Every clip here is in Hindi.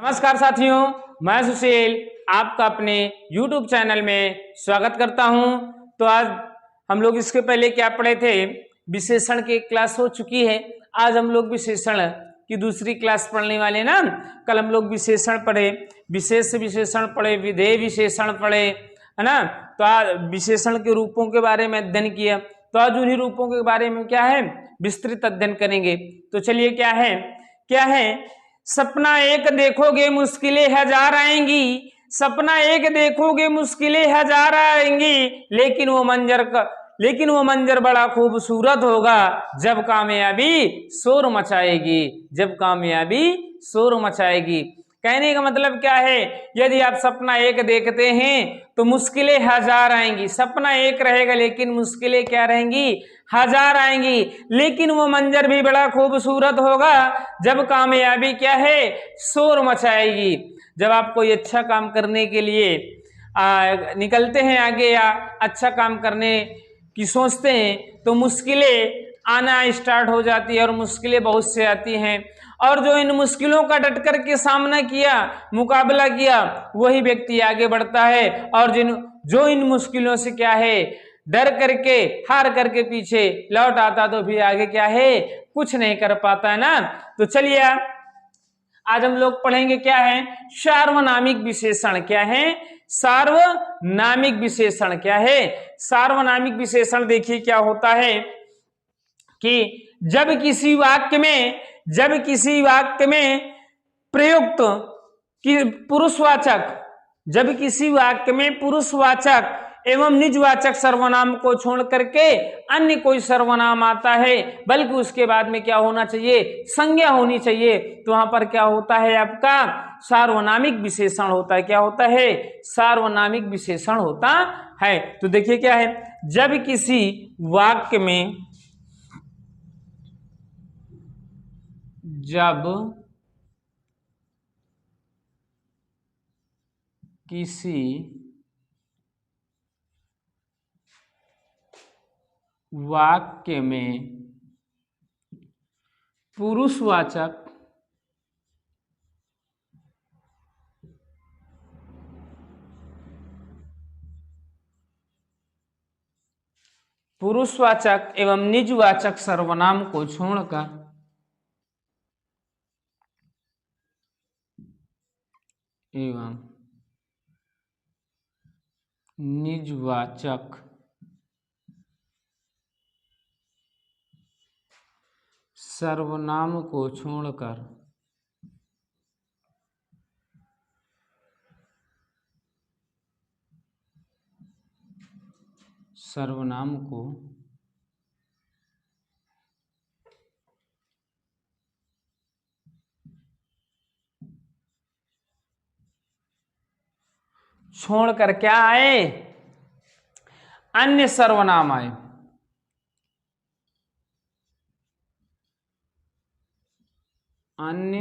नमस्कार साथियों, मैं सुशील आपका अपने YouTube चैनल में स्वागत करता हूं। तो आज हम लोग इसके पहले क्या पढ़े थे, विशेषण की क्लास हो चुकी है। आज हम लोग विशेषण की दूसरी क्लास पढ़ने वाले हैं ना। कल हम लोग विशेषण पढ़े, विशेष विशेषण पढ़े, विधेय विशेषण पढ़े, है ना। तो आज विशेषण के रूपों के बारे में अध्ययन किया। तो आज उन्हीं रूपों के बारे में क्या है, विस्तृत अध्ययन करेंगे। तो चलिए क्या है सपना एक देखोगे मुश्किलें हजार आएंगी, सपना एक देखोगे मुश्किलें हजार आएंगी, लेकिन वो मंजर बड़ा खूबसूरत होगा जब कामयाबी शोर मचाएगी, जब कामयाबी शोर मचाएगी। कहने का मतलब क्या है, यदि आप सपना एक देखते हैं तो मुश्किलें हजार आएंगी। सपना एक रहेगा लेकिन मुश्किलें क्या रहेंगी, हजार आएंगी। लेकिन वो मंजर भी बड़ा खूबसूरत होगा जब कामयाबी क्या है, शोर मचाएगी। जब आप कोई अच्छा काम करने के लिए निकलते हैं आगे या अच्छा काम करने की सोचते हैं तो मुश्किलें आना स्टार्ट हो जाती है और मुश्किलें बहुत से आती हैं। और जो इन मुश्किलों का डट कर के सामना किया, मुकाबला किया, वही व्यक्ति आगे बढ़ता है। और जो इन मुश्किलों से क्या है, डर करके हार करके पीछे लौट आता तो भी आगे क्या है, कुछ नहीं कर पाता है ना। तो चलिए आज हम लोग पढ़ेंगे क्या है, सार्वनामिक विशेषण। क्या है, सार्वनामिक विशेषण। क्या है, सार्वनामिक विशेषण। देखिए क्या होता है कि जब किसी वाक्य में प्रयुक्त कि पुरुषवाचक, जब किसी वाक्य में पुरुषवाचक एवं निजवाचक सर्वनाम को छोड़ करके अन्य कोई सर्वनाम आता है, बल्कि उसके बाद में क्या होना चाहिए, संज्ञा होनी चाहिए, तो वहां पर क्या होता है, आपका सार्वनामिक विशेषण होता है। क्या होता है, सार्वनामिक विशेषण होता है। तो देखिए क्या है, जब किसी वाक्य में किसी वाक्य में पुरुषवाचक एवं निजवाचक सर्वनाम को छोड़कर एवं निजवाचक सर्वनाम को छोड़कर सर्वनाम को छोड़कर क्या आए, अन्य सर्वनाम आए। अन्य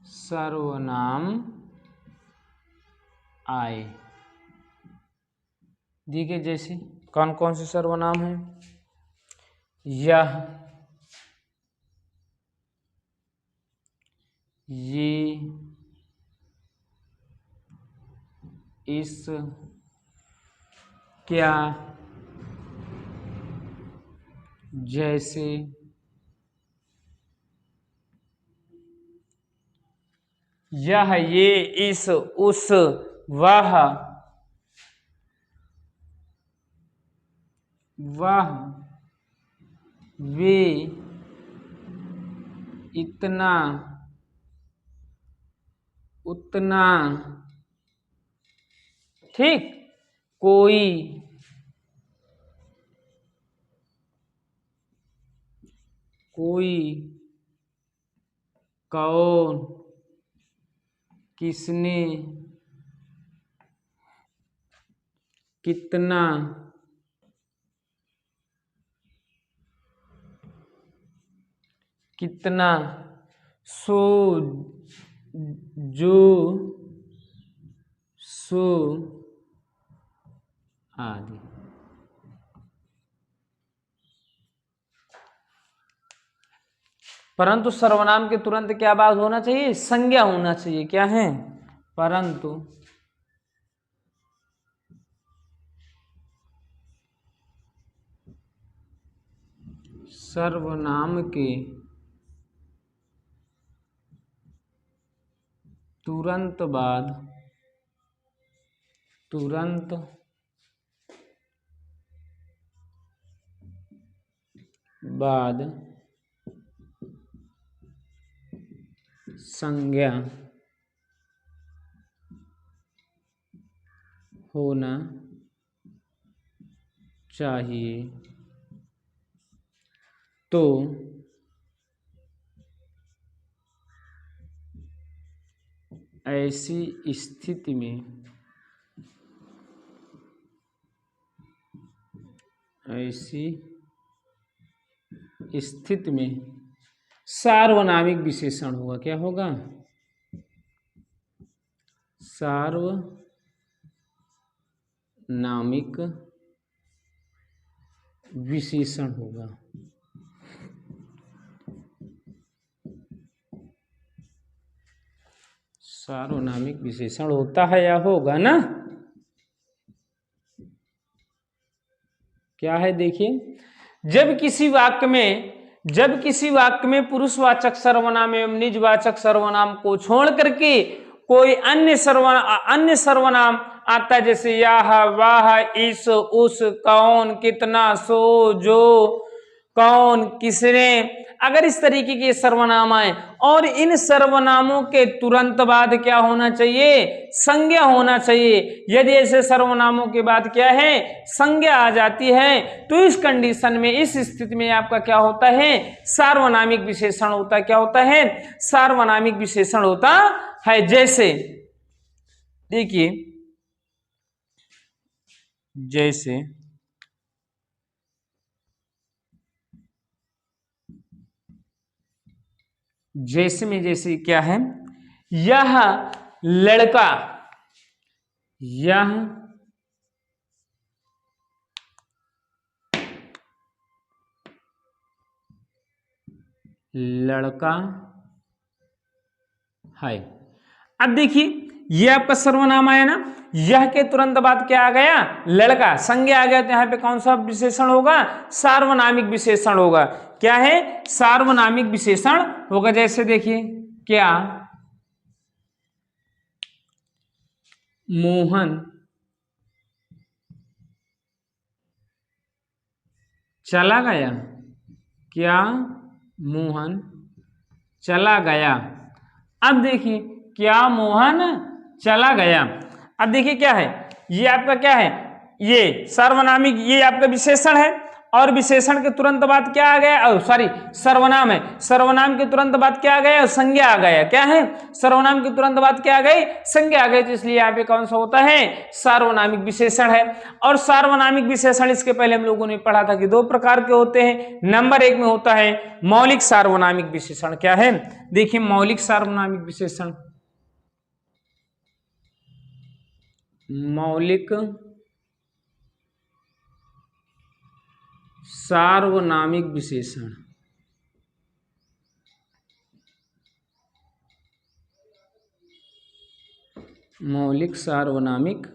सर्वनाम आए। देखिए जैसे कौन कौन से सर्वनाम है, यह, ये, इस, क्या, जैसे, यह, ये, इस, उस, वह, वे, इतना, उतना, ठीक, कोई, कौन, किसने, कितना, सो, जो, सो आदि। परंतु सर्वनाम के तुरंत क्या बात होना चाहिए, संज्ञा होना चाहिए। क्या है, परंतु सर्वनाम के तुरंत बाद संज्ञा होना चाहिए। तो ऐसी स्थिति में सार्वनामिक विशेषण होगा। क्या होगा, सार्वनामिक विशेषण होगा। सार्वनामिक विशेषण होता है या होगा ना, क्या है देखिए, जब किसी वाक्य में पुरुषवाचक सर्वनाम एवं निजवाचक सर्वनाम को छोड़ करके कोई अन्य सर्वनाम आता है, जैसे यह, वह, इस, उस, कौन, कितना, सो, जो, कौन, किसने, अगर इस तरीके के सर्वनाम आए और इन सर्वनामों के तुरंत बाद क्या होना चाहिए, संज्ञा होना चाहिए। यदि ऐसे सर्वनामों के बाद क्या है, संज्ञा आ जाती है, तो इस कंडीशन में, इस स्थिति में आपका क्या होता है, सार्वनामिक विशेषण होता है। क्या होता है, सार्वनामिक विशेषण होता है। जैसे देखिए, जैसे क्या है, यह लड़का, है। अब देखिए, ये आपका सर्वनाम आया ना, यह के तुरंत बाद क्या आ गया, लड़का, संज्ञा आ गया, तो यहाँ पे कौन सा विशेषण होगा, सार्वनामिक विशेषण होगा। क्या है, सार्वनामिक विशेषण होगा। जैसे देखिए, क्या मोहन चला गया, क्या मोहन चला गया। अब देखिए, क्या मोहन चला गया। अब देखिए क्या है, ये आपका क्या है, ये सार्वनामिक, ये आपका विशेषण है, और विशेषण के तुरंत बाद क्या आ गया, सॉरी सर्वनाम है, सर्वनाम के तुरंत बाद क्या आ गया, संज्ञा आ गया। क्या है, सर्वनाम के तुरंत बाद क्या आ गई, संज्ञा आ गई, तो इसलिए यहाँ पे कौन सा होता है, सार्वनामिक विशेषण है। और सार्वनामिक विशेषण इसके पहले हम लोगों ने पढ़ा था कि दो प्रकार के होते हैं। नंबर एक में होता है मौलिक सार्वनामिक विशेषण। क्या है, देखिए मौलिक सार्वनामिक विशेषण, मौलिक सार्वनामिक विशेषण, मौलिक सार्वनामिक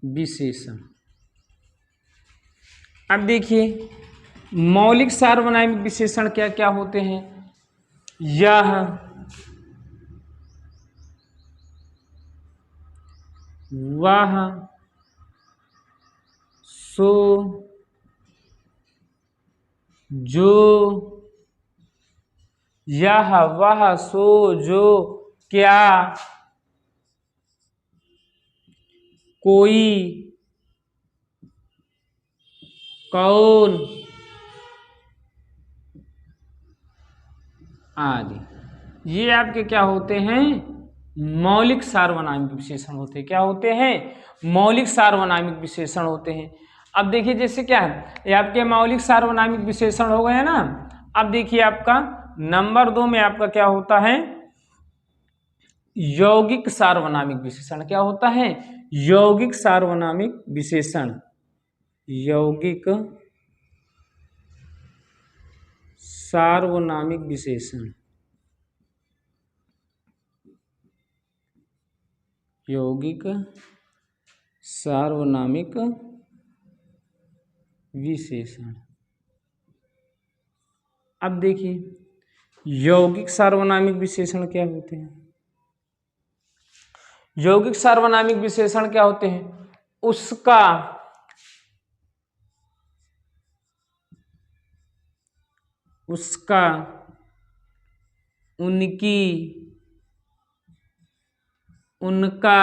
विशेषण। अब देखिए, मौलिक सार्वनामिक विशेषण क्या क्या होते हैं, यह, वह, सो, जो, यह, वह, सो, जो, क्या, कोई, कौन आदि, ये आपके क्या होते हैं, मौलिक सार्वनामिक विशेषण होते हैं। क्या होते हैं, मौलिक सार्वनामिक विशेषण होते हैं। अब देखिए, जैसे क्या है, ये आपके मौलिक सार्वनामिक विशेषण हो गए ना। अब देखिए, आपका नंबर 2 में आपका क्या होता है, यौगिक सार्वनामिक विशेषण। क्या होता है, यौगिक सार्वनामिक विशेषण, यौगिक सार्वनामिक विशेषण, यौगिक सार्वनामिक विशेषण। अब देखिए यौगिक सार्वनामिक विशेषण क्या होते हैं। यौगिक सार्वनामिक विशेषण क्या होते हैं? उसका उनकी उनका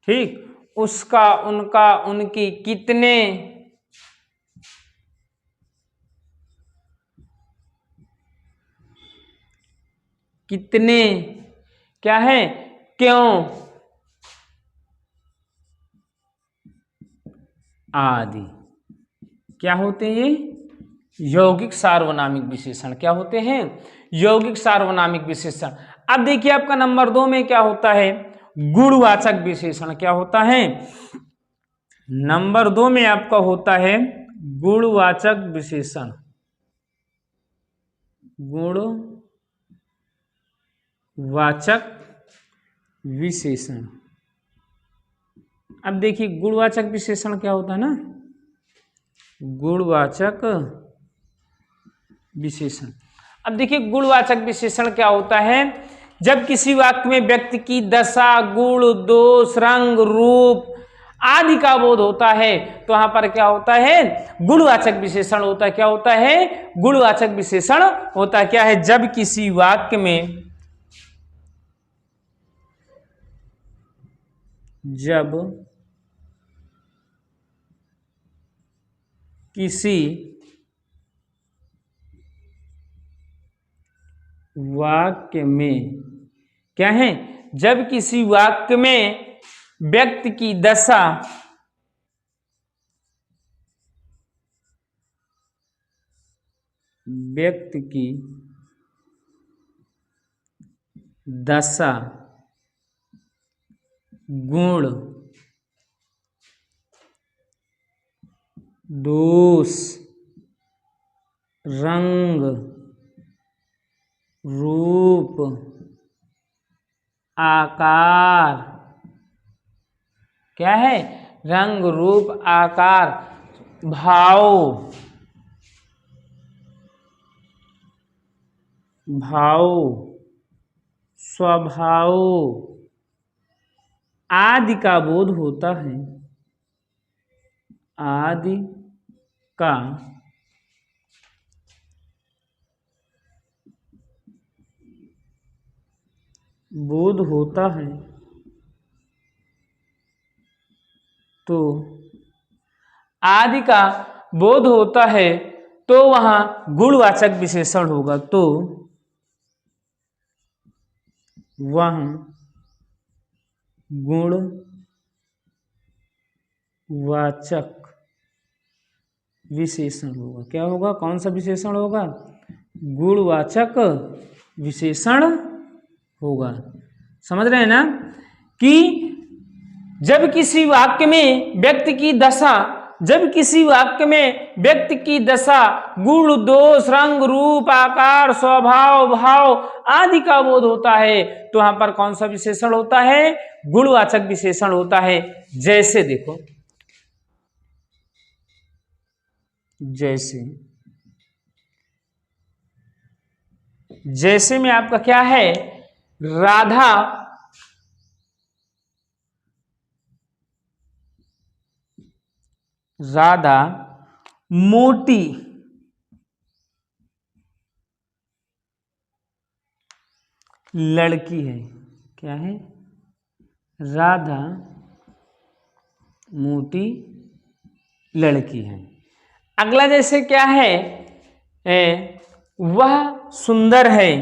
ठीक, उसका उनका उनकी कितने क्या है, क्यों आदि क्या होते हैं? ये यौगिक सार्वनामिक विशेषण क्या होते हैं? यौगिक सार्वनामिक विशेषण। अब देखिए आपका नंबर 2 में क्या होता है? गुणवाचक विशेषण। क्या होता है? नंबर 2 में आपका होता है गुणवाचक विशेषण। गुणवाचक विशेषण। अब देखिए गुणवाचक विशेषण क्या होता है ना, गुणवाचक विशेषण। अब देखिए गुणवाचक विशेषण क्या होता है? जब किसी वाक्य में व्यक्ति की दशा, गुण, दोष, रंग, रूप आदि का बोध होता है तो वहां पर क्या होता है? गुणवाचक विशेषण होता है। क्या होता है? गुणवाचक विशेषण होता है। क्या है? जब किसी वाक्य में किसी वाक्य में क्या है? जब किसी वाक्य में व्यक्ति की दशा, गुण, दोष, रंग, रूप, आकार, क्या है? रंग, रूप, आकार, भाव, स्वभाव आदि का बोध होता है, आदि का बोध होता है तो आदि का बोध होता है तो वहां गुणवाचक विशेषण होगा। तो वहां गुणवाचक विशेषण होगा। क्या होगा? कौन सा विशेषण होगा? गुणवाचक विशेषण होगा। समझ रहे हैं ना कि जब किसी वाक्य में व्यक्ति की दशा, गुण, दोष, रंग, रूप, आकार, स्वभाव, भाव आदि का बोध होता है तो वहां पर कौन सा विशेषण होता है? गुणवाचक विशेषण होता है। जैसे देखो, जैसे में आपका क्या है? राधा मोटी लड़की है। क्या है? राधा मोटी लड़की है। अगला जैसे क्या है? वह सुंदर है।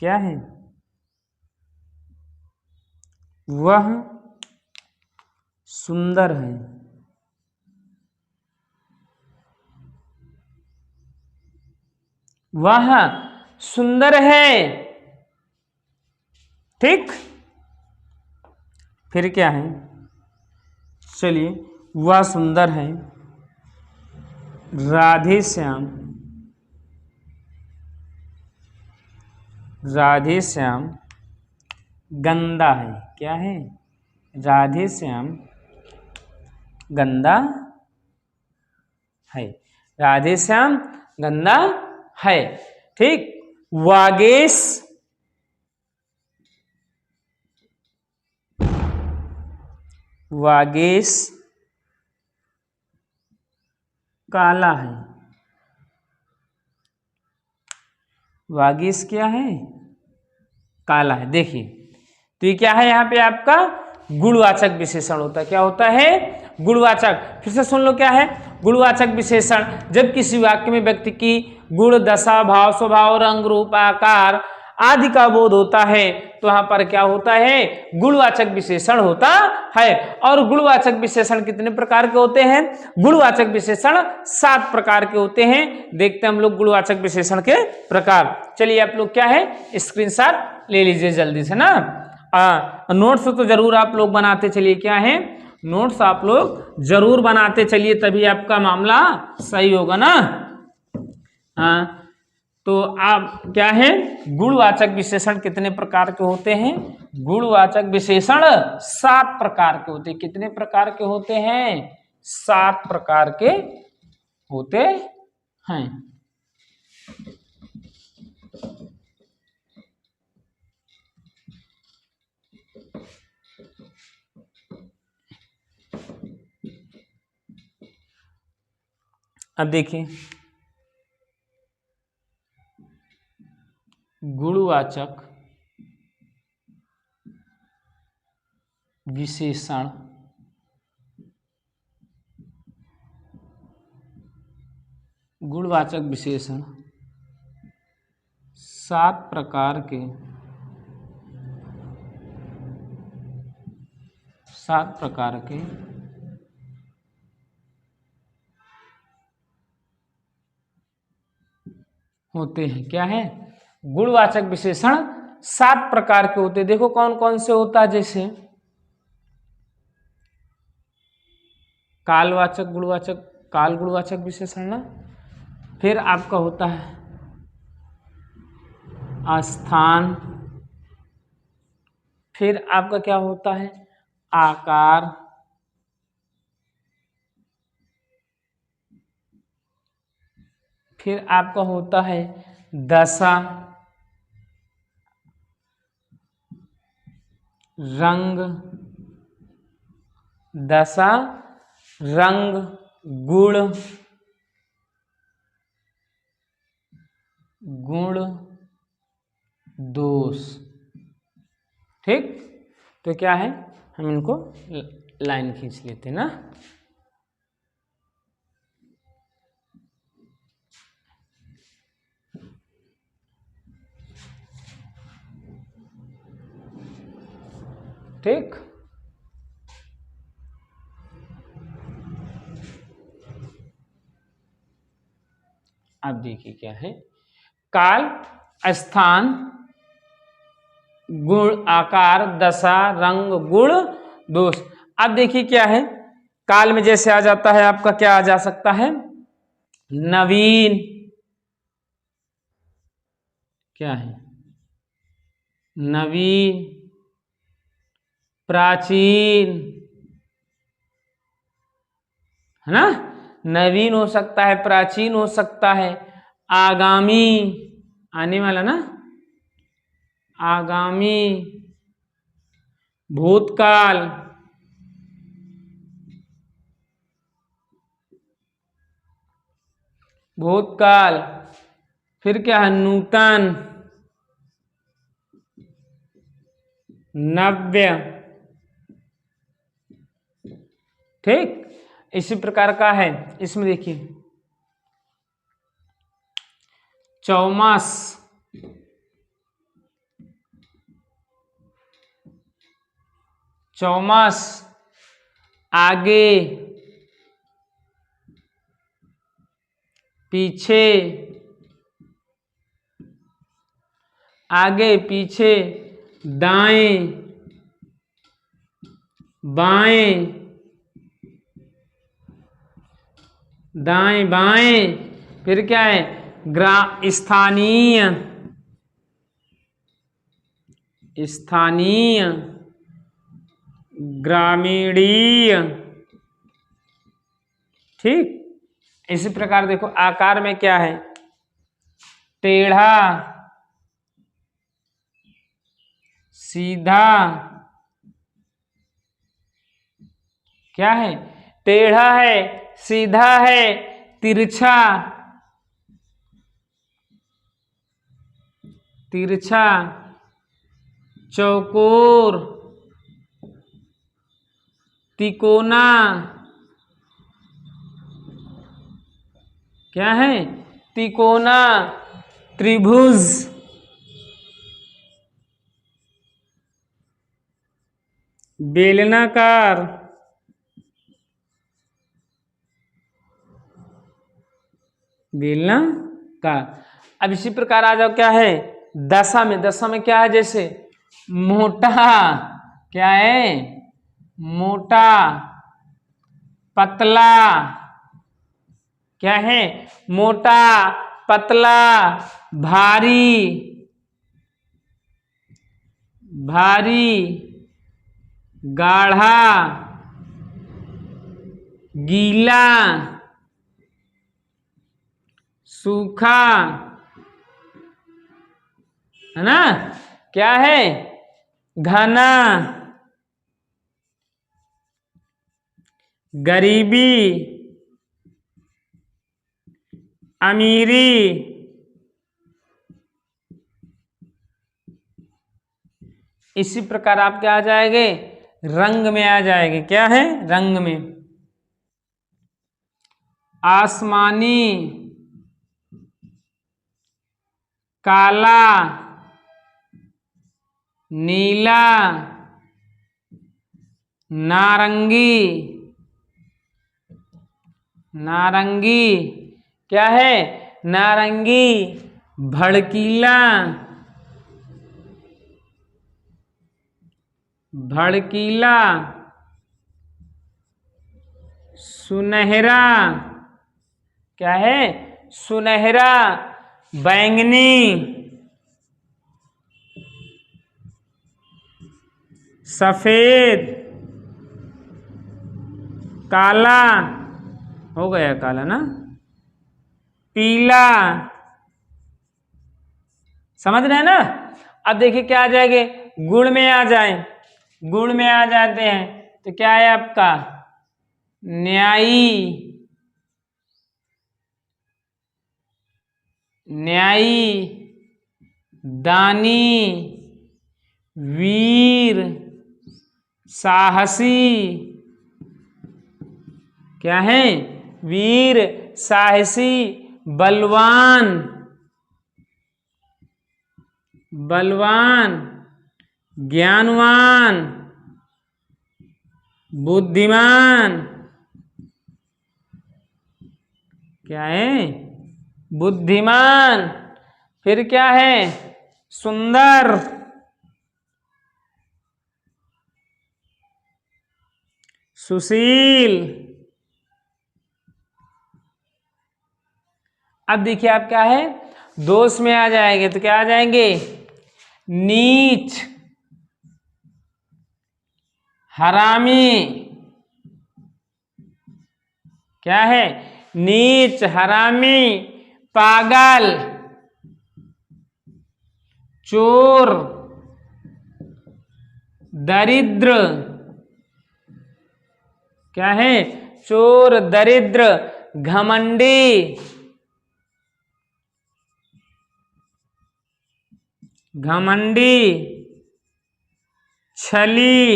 क्या है? वह सुंदर है। वह सुंदर है। ठीक, फिर क्या है? चलिए, वह सुंदर है, राधे श्याम, राधे श्याम गंदा है। क्या है? राधे श्याम गंदा है। राधे श्याम गंदा है। ठीक। वागेश, वागेश काला है। वागीश क्या है? काला है। देखिए, तो ये क्या है? यहाँ पे आपका गुणवाचक विशेषण होता है। क्या होता है? गुणवाचक। फिर से सुन लो, क्या है गुणवाचक विशेषण? जब किसी वाक्य में व्यक्ति की गुण, दशा, भाव, स्वभाव, रंग, रूप, आकार आदि का बोध होता है तो यहाँ पर क्या होता है? गुणवाचक विशेषण होता है। और गुणवाचक विशेषण कितने प्रकार के होते हैं? गुणवाचक विशेषण 7 प्रकार के होते हैं। देखते हैं हम लोग गुणवाचक विशेषण के प्रकार। चलिए आप लोग क्या है स्क्रीनशॉट ले लीजिए जल्दी से ना। नोट्स तो जरूर आप लोग बनाते चलिए। क्या है? नोट्स आप लोग जरूर बनाते चलिए, तभी आपका मामला सही होगा ना। हाँ, तो आप क्या है गुणवाचक विशेषण कितने प्रकार के होते हैं? गुणवाचक विशेषण 7 प्रकार के होते हैं। कितने प्रकार के होते हैं? 7 प्रकार के होते हैं। अब देखिए, गुणवाचक विशेषण गुणवाचक विशेषण 7 प्रकार के 7 प्रकार के होते हैं। क्या है? गुणवाचक विशेषण 7 प्रकार के होते हैं। देखो कौन कौन से होता है? जैसे कालवाचक गुणवाचक, काल गुणवाचक विशेषण ना। फिर आपका होता है स्थान। फिर आपका क्या होता है? आकार। फिर आपका होता है दशा, रंग, दशा, रंग, गुण, गुण, दोष। ठीक। तो क्या है, हम इनको लाइन खींच लेते हैं ना। ठीक। अब देखिए क्या है? काल, स्थान, गुण, आकार, दशा, रंग, गुण, दोष। अब देखिए क्या है? काल में जैसे आ जाता है आपका, क्या आ जा सकता है? नवीन। क्या है? नवीन, प्राचीन, है ना। नवीन हो सकता है, प्राचीन हो सकता है, आगामी, आने वाला ना, आगामी, भूतकाल, भूतकाल। फिर क्या है? नूतन, नव्य। ठीक। इसी प्रकार का है इसमें। देखिए चौमास, चौमास, आगे, पीछे, आगे पीछे, दाएं बाएं, दाएं बाएं, फिर क्या है स्थानीय, स्थानीय, ग्रामीणीय। ठीक, इसी प्रकार देखो आकार में क्या है, टेढ़ा, सीधा, क्या है टेढ़ा है, सीधा है, तिरछा, तिरछा, चौकोर, तिकोना, क्या है तिकोना, त्रिभुज, बेलनाकार, बेलनाकार। अब इसी प्रकार आ जाओ क्या है दशा में, दशा में क्या है जैसे मोटा, क्या है मोटा, पतला, क्या है मोटा, पतला, भारी, भारी, गाढ़ा, गीला, सूखा, है ना, क्या है घना, गरीबी, अमीरी, इसी प्रकार आप क्या आ जाएंगे रंग में आ जाएंगे, क्या है रंग में आसमानी, काला, नीला, नारंगी, नारंगी, क्या है नारंगी, भड़कीला, भड़कीला, सुनहरा, क्या है सुनहरा, बैंगनी, सफेद, काला, हो गया काला ना, पीला, समझ रहे हैं ना। अब देखिए क्या आ जाएंगे गुण में आ जाए, गुण में आ जाते हैं तो क्या है आपका न्यायी, न्यायी, दानी, वीर, साहसी, क्या है वीर, साहसी, बलवान, बलवान, ज्ञानवान, बुद्धिमान, क्या है बुद्धिमान, फिर क्या है सुंदर, सुशील। अब देखिए आप क्या है दोष में आ जाएंगे तो क्या आ जाएंगे नीच, हरामी, क्या है नीच, हरामी, पागल, चोर, दरिद्र, क्या है चोर, दरिद्र, घमंडी, घमंडी, छली,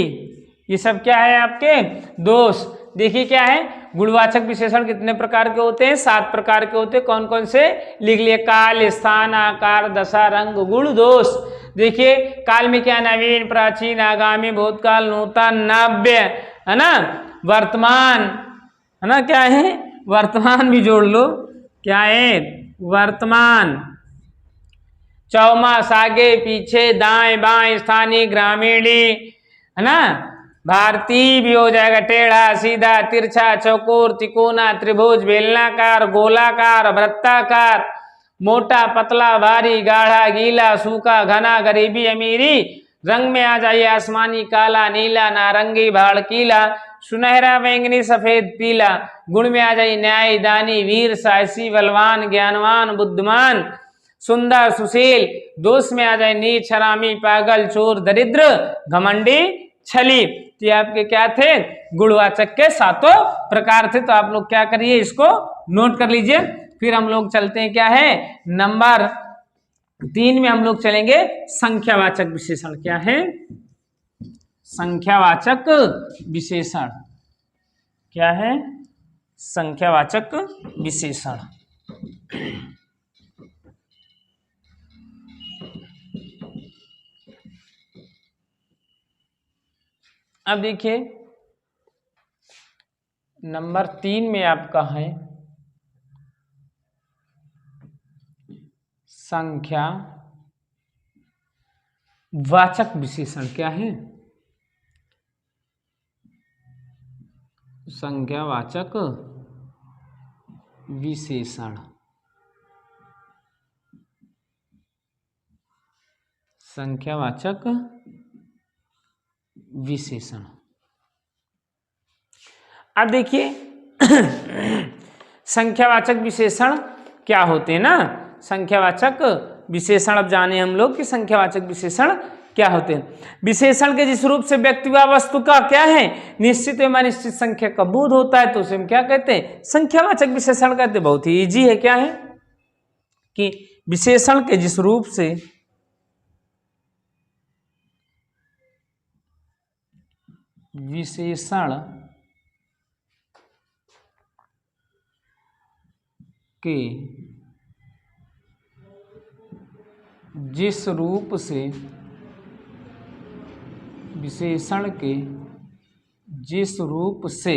ये सब क्या है आपके दोष। देखिए क्या है गुणवाचक विशेषण कितने प्रकार के होते हैं 7 प्रकार के होते हैं, कौन कौन से लिख लिए काल, स्थान, आकार, दशा, रंग, गुण, दोष। देखिए काल में क्या नवीन, प्राचीन, आगामी, भूतकाल, नूतन, नव्य, है ना, वर्तमान, है ना, क्या है वर्तमान भी जोड़ लो, क्या है वर्तमान, चौमास, आगे पीछे, दाएं बाएं, स्थानीय, ग्रामीणी, है ना, भारतीय भी हो जाएगा, टेढ़ा, सीधा, तिरछा, चौकोर, तिकोना, त्रिभुज, बेलनाकार, गोलाकार, वृत्ताकार, मोटा, पतला, भारी, गाढ़ा, गीला, सूखा, घना, गरीबी, अमीरी। रंग में आ जाइए आसमानी, काला, नीला, नारंगी, भाड़कीला, सुनहरा, बैंगनी, सफेद, पीला। गुण में आ जाइए न्याय, दानी, वीर, साहसी, बलवान, ज्ञानवान, बुद्धिमान, सुंदर, सुशील। दोष में आ जाए नीच, हरामी, पागल, चोर, दरिद्र, घमंडी, छली। तो ये आपके क्या थे? गुणवाचक के सातों प्रकार थे। तो आप लोग क्या करिए, इसको नोट कर लीजिए। फिर हम लोग चलते हैं, क्या है, नंबर 3 में हम लोग चलेंगे संख्यावाचक विशेषण। क्या है? संख्यावाचक विशेषण। क्या है? संख्यावाचक विशेषण। अब देखिए नंबर 3 में आपका है संख्या वाचक विशेषण। क्या है? संख्यावाचक विशेषण। संख्यावाचक विशेषण। अब देखिए संख्यावाचक विशेषण क्या होते हैं ना। संख्यावाचक विशेषण अब जाने हम लोग कि संख्यावाचक विशेषण क्या होते हैं। विशेषण के जिस रूप से व्यक्ति व वस्तु का क्या है, निश्चित एवं अनिश्चित संख्या का बोध होता है, तो उसे हम क्या कहते हैं? संख्यावाचक विशेषण कहते हैं। बहुत ही इजी है। क्या है कि विशेषण के जिस रूप से विशेषण के जिस रूप से विशेषण के जिस रूप से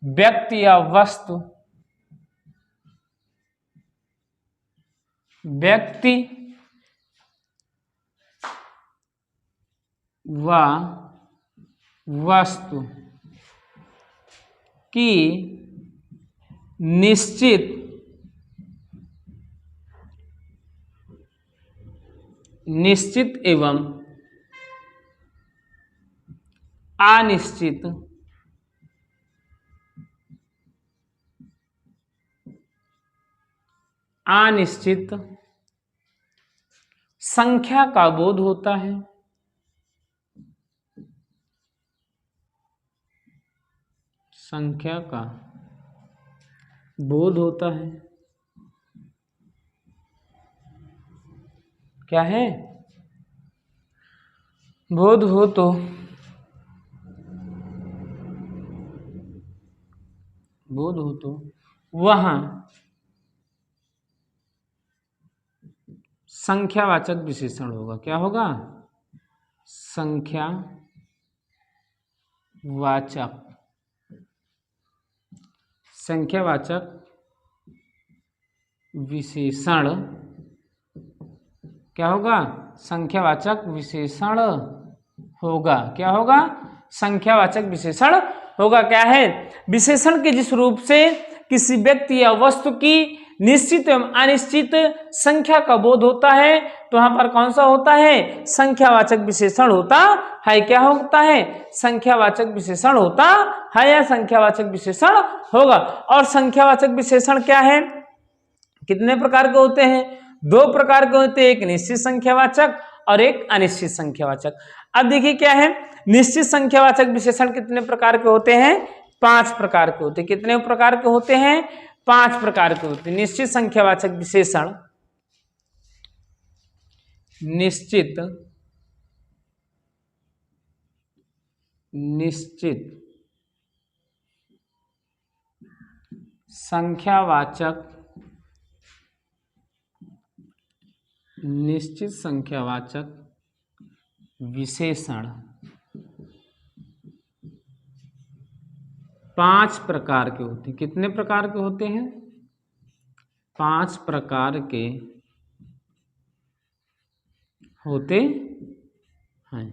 व्यक्ति या वस्तु व्यक्ति व वस्तु की निश्चित एवं अनिश्चित संख्या का बोध होता है। संख्या का बोध होता है। क्या है? बोध हो तो वहाँ संख्यावाचक विशेषण होगा। क्या होगा? संख्यावाचक विशेषण क्या होगा? संख्यावाचक विशेषण होगा। क्या होगा? संख्यावाचक विशेषण होगा। क्या है? विशेषण के जिस रूप से किसी व्यक्ति या वस्तु की निश्चित एवं अनिश्चित संख्या का बोध होता है, तो यहाँ पर कौन सा होता है? संख्यावाचक विशेषण होता है। क्या होता है? संख्यावाचक विशेषण होता है या संख्यावाचक विशेषण होगा। और संख्यावाचक विशेषण क्या है? कितने प्रकार के होते हैं? 2 प्रकार के होते हैं, एक निश्चित संख्यावाचक और एक अनिश्चित संख्यावाचक। अब देखिए क्या है, निश्चित संख्यावाचक विशेषण कितने प्रकार के होते हैं? 5 प्रकार के होते हैं। कितने प्रकार के होते हैं? 5 प्रकार के होते हैं। निश्चित संख्यावाचक विशेषण निश्चित संख्यावाचक विशेषण 5 प्रकार के होते हैं। कितने प्रकार के होते हैं? 5 प्रकार के होते हैं।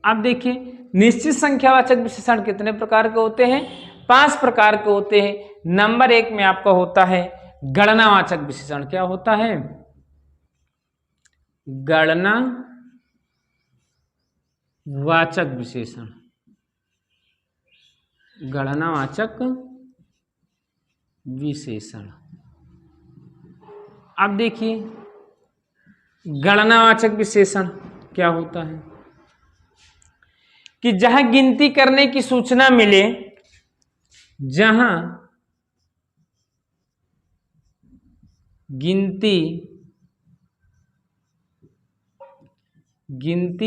अब देखिए निश्चित संख्यावाचक विशेषण कितने प्रकार के होते हैं? 5 प्रकार के होते हैं। नंबर 1 में आपका होता है गणनावाचक विशेषण। क्या होता है? गणनावाचक विशेषण। गणनावाचक विशेषण। अब देखिए गणनावाचक विशेषण क्या होता है कि जहां गिनती करने की सूचना मिले, जहां गिनती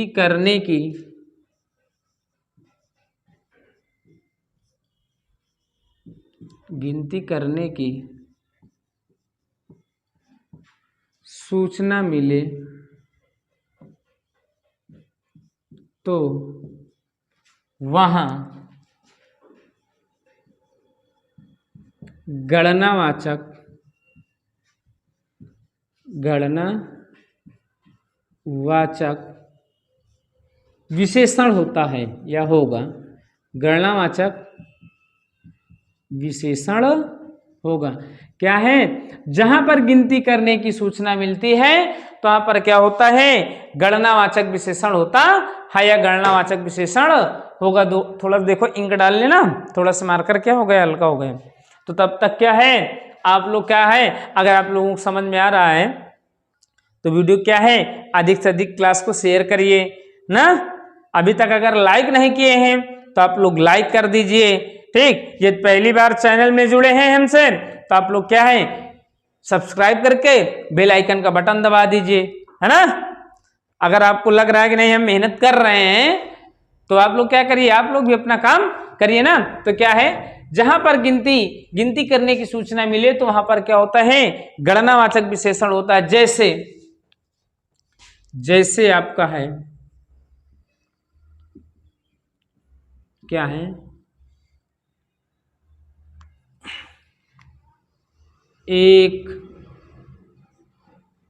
करने की सूचना मिले तो वहां गणनावाचक विशेषण होता है या होगा। गणनावाचक विशेषण होगा। क्या है? जहां पर गिनती करने की सूचना मिलती है तो वहां पर क्या होता है? गणनावाचक विशेषण होता है या गणनावाचक विशेषण होगा। थोड़ा देखो इंक डाल लेना, थोड़ा सा मार्कर क्या हो गया, हल्का हो गया। तो तब तक क्या है, आप लोग क्या है, अगर आप लोगों को समझ में आ रहा है तो वीडियो क्या है, अधिक से अधिक क्लास को शेयर करिए ना। अभी तक अगर लाइक नहीं किए हैं तो आप लोग लाइक कर दीजिए। ठीक, ये पहली बार चैनल में जुड़े हैं हमसे तो आप लोग क्या है, सब्सक्राइब करके बेल आइकन का बटन दबा दीजिए, है ना। अगर आपको लग रहा है कि नहीं हम मेहनत कर रहे हैं तो आप लोग क्या करिए, आप लोग भी अपना काम करिए ना। तो क्या है, जहां पर गिनती करने की सूचना मिले तो वहां पर क्या होता है, गणनावाचक विशेषण होता है। जैसे आपका है, क्या है, 1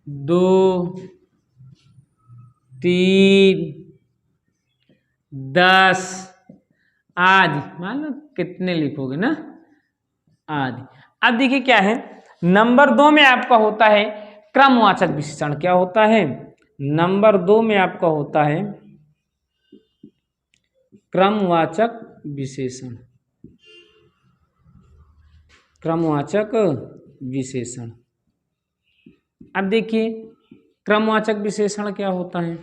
2 3 10 आदि, मान लो कितने लिखोगे ना, आदि। अब देखिए क्या है, नंबर 2 में आपका होता है क्रमवाचक विशेषण। क्या होता है? नंबर 2 में आपका होता है क्रमवाचक विशेषण। क्रमवाचक विशेषण। अब देखिए क्रमवाचक विशेषण क्या होता है।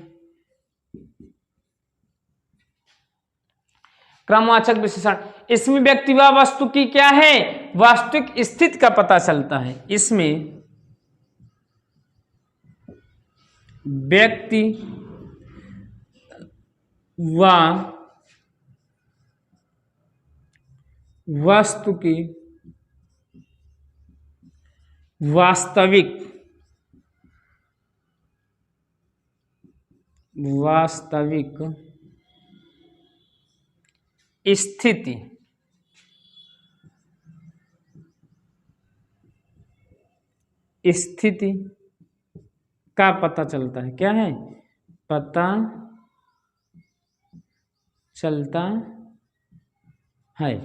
क्रमवाचक विशेषण, इसमें व्यक्ति व वस्तु की क्या है, वास्तविक स्थिति का पता चलता है। इसमें व्यक्ति व वस्तु की वास्तविक स्थिति का पता चलता है। क्या है? पता चलता है।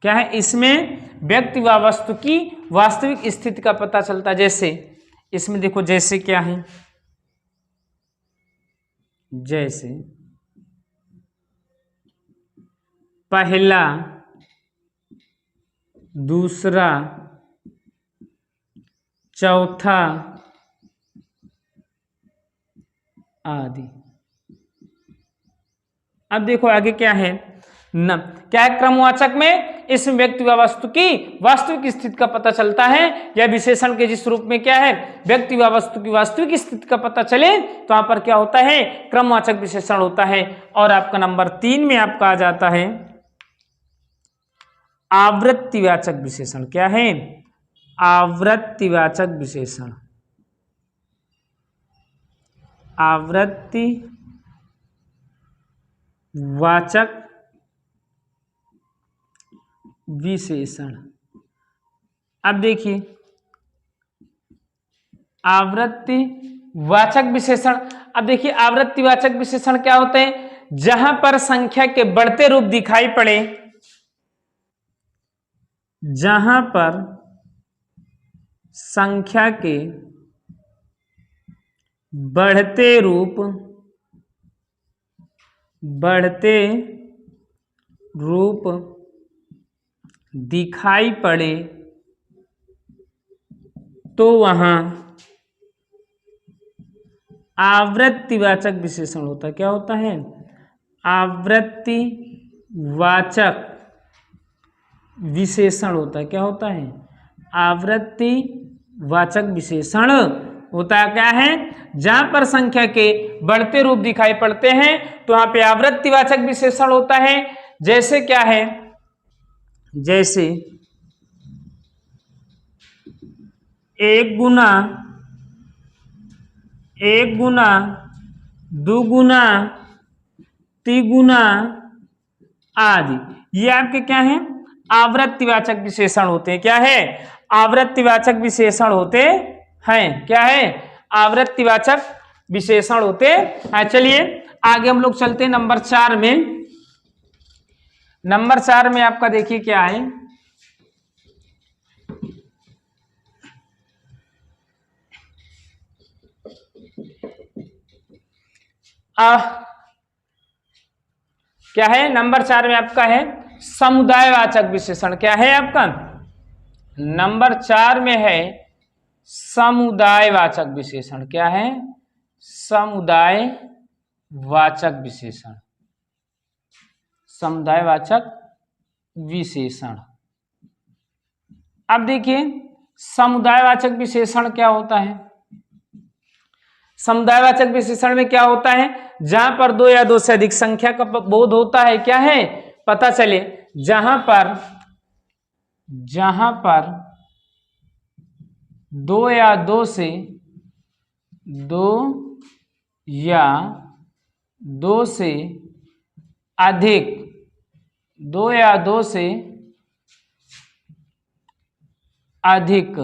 क्या है? इसमें व्यक्ति व वस्तु की वास्तविक स्थिति का पता चलता है। जैसे इसमें देखो, जैसे क्या है, जैसे पहला, दूसरा, चौथा आदि। अब देखो आगे क्या है, न क्या है, क्रमवाचक में इसमें व्यक्ति व वस्तु की वास्तविक स्थिति का पता चलता है। या विशेषण के जिस रूप में क्या है, व्यक्ति व वस्तु की वास्तविक स्थिति का पता चले तो वहां पर क्या होता है, क्रमवाचक विशेषण होता है। और आपका नंबर 3 में आपका आ जाता है आवृत्तिवाचक विशेषण। क्या है? आवृत्तिवाचक विशेषण। आवृत्तिवाचक विशेषण। अब देखिए आवृत्तिवाचक विशेषण। अब देखिए आवृत्तिवाचक विशेषण क्या होते हैं, जहां पर संख्या के बढ़ते रूप दिखाई पड़े, जहां पर संख्या के बढ़ते रूप दिखाई पड़े तो वहां आवृत्तिवाचक विशेषण होता है। क्या होता है? आवृत्तिवाचक विशेषण होता है। क्या होता है? आवृत्तिवाचक विशेषण होता है। क्या है? जहां पर संख्या के बढ़ते रूप दिखाई पड़ते हैं तो वहां पे आवृत्तिवाचक विशेषण होता है। जैसे क्या है? जैसे 1 गुना 2 गुना 3 गुना आदि, ये आपके क्या है? आवृत्तिवाचक विशेषण होते हैं। क्या है? आवृत्तिवाचक विशेषण होते हैं। क्या है? आवृत्तिवाचक विशेषण होते हैं। चलिए आगे हम लोग चलते हैं नंबर 4 में। नंबर 4 में आपका देखिए क्या है? क्या है? नंबर 4 में आपका है समुदायवाचक विशेषण। क्या है आपका? नंबर 4 में है समुदायवाचक विशेषण। क्या है? समुदायवाचक विशेषण। समुदायवाचक विशेषण। अब देखिए समुदायवाचक विशेषण क्या होता है? समुदायवाचक विशेषण में क्या होता है? जहां पर 2 या 2 से अधिक संख्या का बोध होता है। क्या है? पता चले जहां पर 2 या 2 से 2 या 2 से अधिक 2 या 2 से अधिक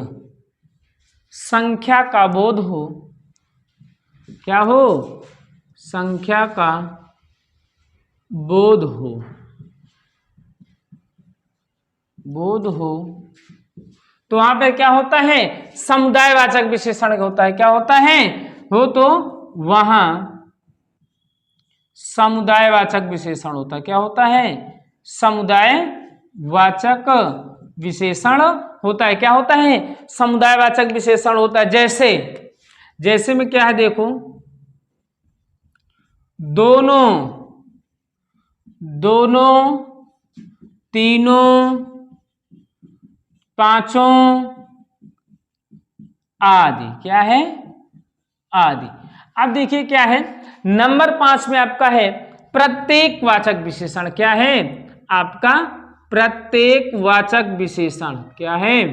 संख्या का बोध हो। क्या हो? संख्या का बोध हो तो वहां पे क्या होता है? समुदायवाचक विशेषण होता है। क्या होता है? तो वहां समुदायवाचक विशेषण होता है। क्या होता है? समुदायवाचक विशेषण होता है। क्या होता है? समुदायवाचक विशेषण होता है। जैसे में क्या है? देखो दोनों, तीनों, पांचों आदि। क्या है? आदि। अब देखिए क्या है? नंबर 5 में आपका है प्रत्येकवाचक विशेषण। क्या है? आपका प्रत्येकवाचक विशेषण। क्या है?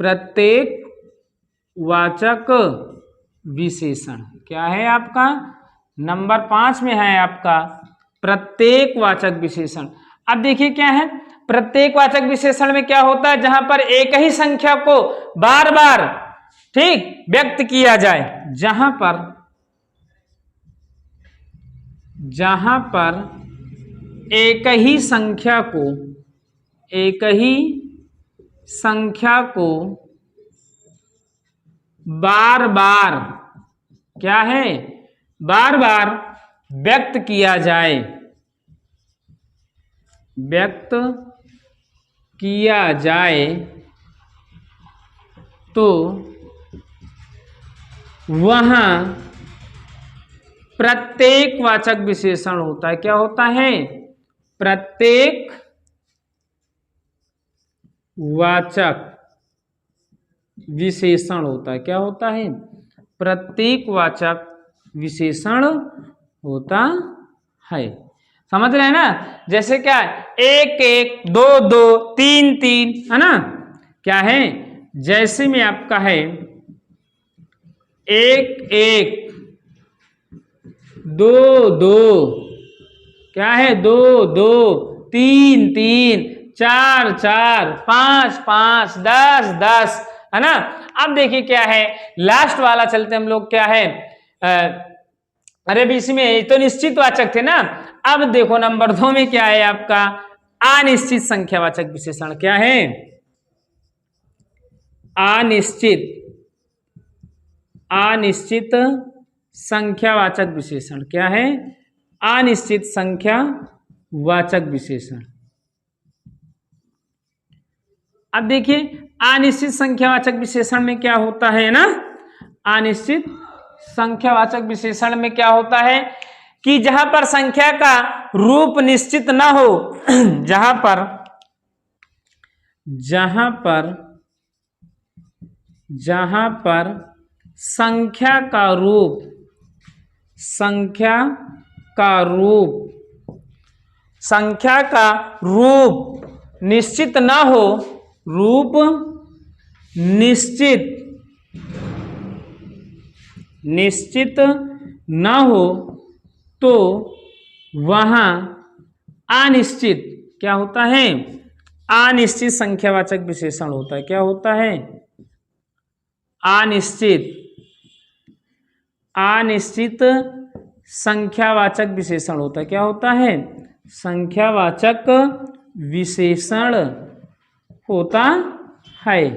प्रत्येकवाचक विशेषण। क्या है आपका? नंबर 5 में है आपका प्रत्येकवाचक विशेषण। अब देखिए क्या है? प्रत्येकवाचक विशेषण में क्या होता है? जहां पर एक ही संख्या को बार बार ठीक व्यक्त किया जाए। जहां पर एक ही संख्या को बार बार क्या है? बार बार व्यक्त किया जाए। तो वहां प्रत्येकवाचक विशेषण होता है। क्या होता है? प्रत्येकवाचक विशेषण होता है। क्या होता है? प्रत्येकवाचक विशेषण होता है। समझ रहे हैं ना? जैसे क्या है? 1 1 2 2 3 3 है ना? क्या है? जैसे में आपका है 1 1 2 2 क्या है? 2 2 3 3 4 4 5 5 10 10 है ना? अब देखिए क्या है? लास्ट वाला चलते हम लोग। क्या है? अरे भी इसमें ये तो निश्चित वाचक थे ना। अब देखो नंबर 2 में क्या है आपका अनिश्चित संख्यावाचक विशेषण। क्या है? अनिश्चित संख्यावाचक विशेषण। क्या है? अनिश्चित संख्यावाचक विशेषण। अब देखिए अनिश्चित संख्यावाचक विशेषण में क्या होता है ना, अनिश्चित संख्यावाचक विशेषण में क्या होता है कि जहां पर संख्या का रूप निश्चित ना हो, जहां पर संख्या का रूप निश्चित ना हो, रूप निश्चित ना हो तो वहां अनिश्चित क्या होता है? अनिश्चित संख्यावाचक विशेषण होता है। क्या होता है? अनिश्चित संख्यावाचक विशेषण होता है। क्या होता है? संख्यावाचक विशेषण होता है।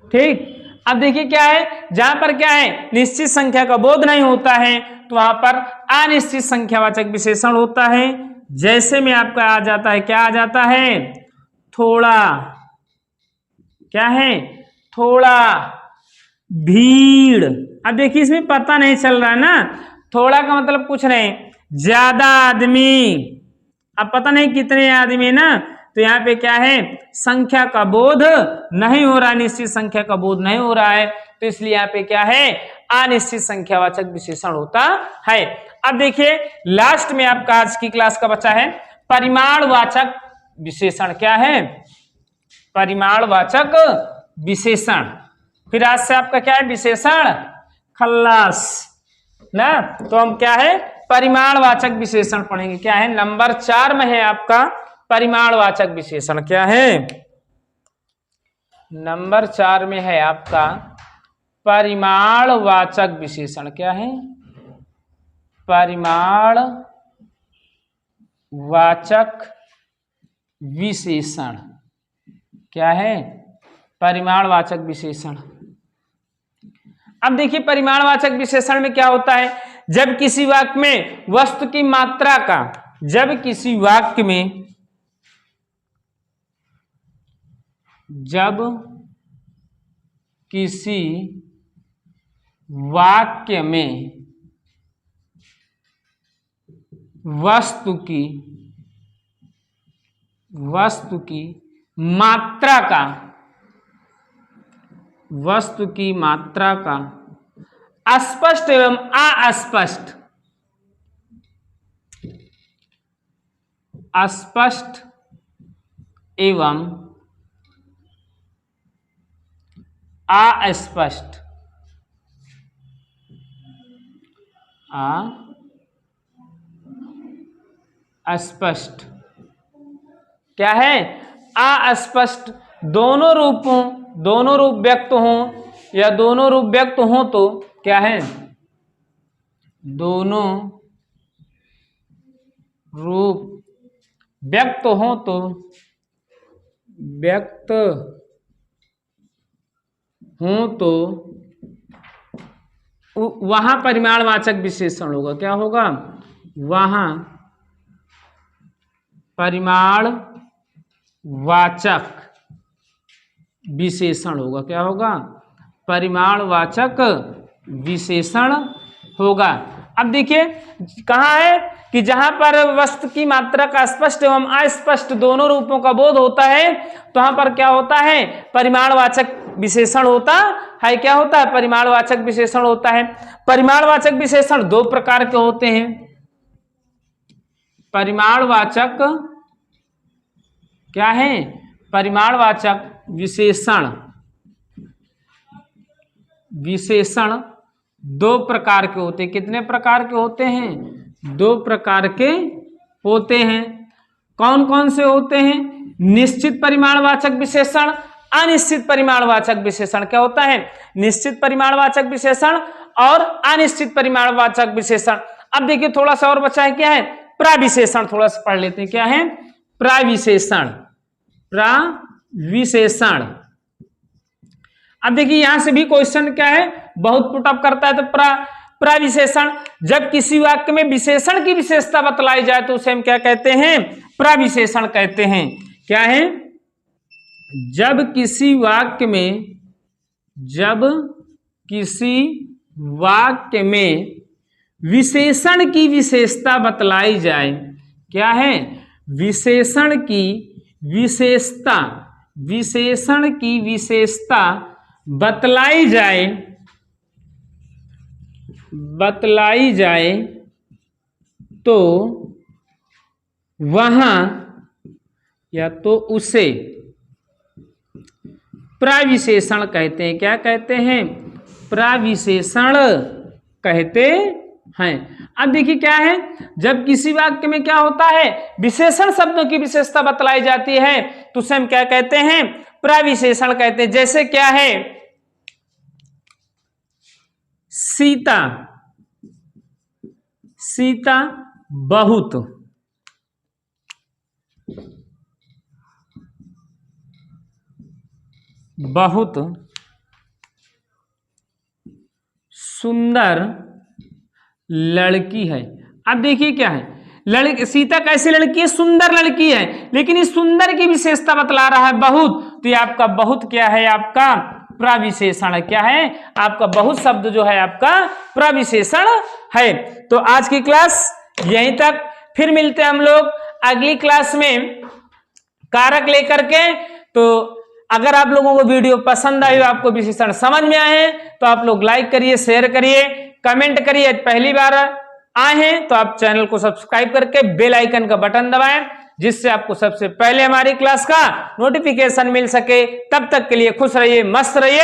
ठीक। अब देखिए क्या है, जहां पर क्या है निश्चित संख्या का बोध नहीं होता है तो वहां पर अनिश्चित संख्यावाचक विशेषण होता है। जैसे में आपका आ जाता है, क्या आ जाता है? थोड़ा। क्या है? थोड़ा। भीड़। अब देखिए इसमें पता नहीं चल रहा है ना, थोड़ा का मतलब कुछ नहीं, ज्यादा आदमी। अब पता नहीं कितने आदमी ना, तो यहाँ पे क्या है संख्या का बोध नहीं हो रहा, निश्चित संख्या का बोध नहीं हो रहा है, तो इसलिए यहाँ पे क्या है अनिश्चित संख्यावाचक विशेषण होता है। अब देखिए लास्ट में आपका आज की क्लास का बचा है परिमाणवाचक विशेषण। क्या है? परिमाणवाचक विशेषण। फिर आज से आपका क्या है विशेषण खल्लास ना, तो हम क्या है परिमाणवाचक विशेषण पढ़ेंगे। क्या है? नंबर 4 में है आपका परिमाणवाचक विशेषण। क्या है? नंबर 4 में है आपका परिमाणवाचक विशेषण। क्या है? परिमाणवाचक विशेषण। क्या है? परिमाणवाचक विशेषण। अब देखिए परिमाणवाचक विशेषण में क्या होता है, जब किसी वाक्य में वस्तु की मात्रा का, जब किसी वाक्य में वस्तु की मात्रा का अस्पष्ट एवं अस्पष्ट एवं अस्पष्ट अस्पष्ट क्या है अस्पष्ट दोनों रूप व्यक्त हों या दोनों रूप व्यक्त हों तो क्या है दोनों रूप व्यक्त हों तो वहां परिमाणवाचक विशेषण होगा। क्या होगा? वहां परिमाणवाचक विशेषण होगा। क्या होगा? परिमाणवाचक विशेषण होगा। अब देखिए कहाँ है कि जहां पर वस्तु की मात्रा का स्पष्ट एवं अस्पष्ट दोनों रूपों का बोध होता है तो वहां पर क्या होता है परिमाणवाचक विशेषण होता है। क्या होता है? परिमाणवाचक विशेषण होता है। परिमाणवाचक विशेषण दो प्रकार के होते हैं। परिमाणवाचक क्या है? परिमाणवाचक विशेषण दो प्रकार के होते हैं। कितने प्रकार के होते हैं? दो प्रकार के होते हैं। कौन कौन से होते हैं? निश्चित परिमाणवाचक विशेषण अनिश्चित परिमाणवाचक विशेषण। क्या होता है? निश्चित परिमाणवाचक विशेषण और अनिश्चित परिमाणवाचक विशेषण। अब देखिए थोड़ा सा और बचा है, क्या है? प्रविशेषण। थोड़ा सा पढ़ लेते हैं, क्या है? प्रविशेषण। प्रविशेषण। अब देखिए यहां से भी क्वेश्चन क्या है, बहुत पुटअप करता है। तो प्रविशेषण, जब किसी वाक्य में विशेषण की विशेषता बतलाई जाए तो उसे हम क्या कहते हैं? प्रविशेषण कहते हैं। क्या है? जब किसी वाक्य में विशेषण की विशेषता बतलाई जाए। क्या है? विशेषण की विशेषता बतलाई जाए तो वहां या तो उसे प्रविशेषण कहते हैं। क्या कहते हैं? प्रविशेषण कहते हैं। अब देखिए क्या है, जब किसी वाक्य में क्या होता है, विशेषण शब्दों की विशेषता बतलाई जाती है तो उसे हम क्या कहते हैं? प्रविशेषण कहते हैं। जैसे क्या है? सीता बहुत सुंदर लड़की है। अब देखिए क्या है, सीता कैसी लड़की है? सुंदर लड़की है, लेकिन इस सुंदर की विशेषता बतला रहा है बहुत, तो ये आपका बहुत क्या है? आपका प्रविशेषण है। क्या है? आपका बहुत शब्द जो है आपका प्रविशेषण है। तो आज की क्लास यहीं तक, फिर मिलते हैं हम लोग अगली क्लास में कारक लेकर के। तो अगर आप लोगों को वीडियो पसंद आई हो, आपको विशेषण समझ में आए हैं, तो आप लोग लाइक करिए, शेयर करिए, कमेंट करिए। पहली बार आए हैं तो आप चैनल को सब्सक्राइब करके बेल आइकन का बटन दबाएं, जिससे आपको सबसे पहले हमारी क्लास का नोटिफिकेशन मिल सके। तब तक के लिए खुश रहिए, मस्त रहिए।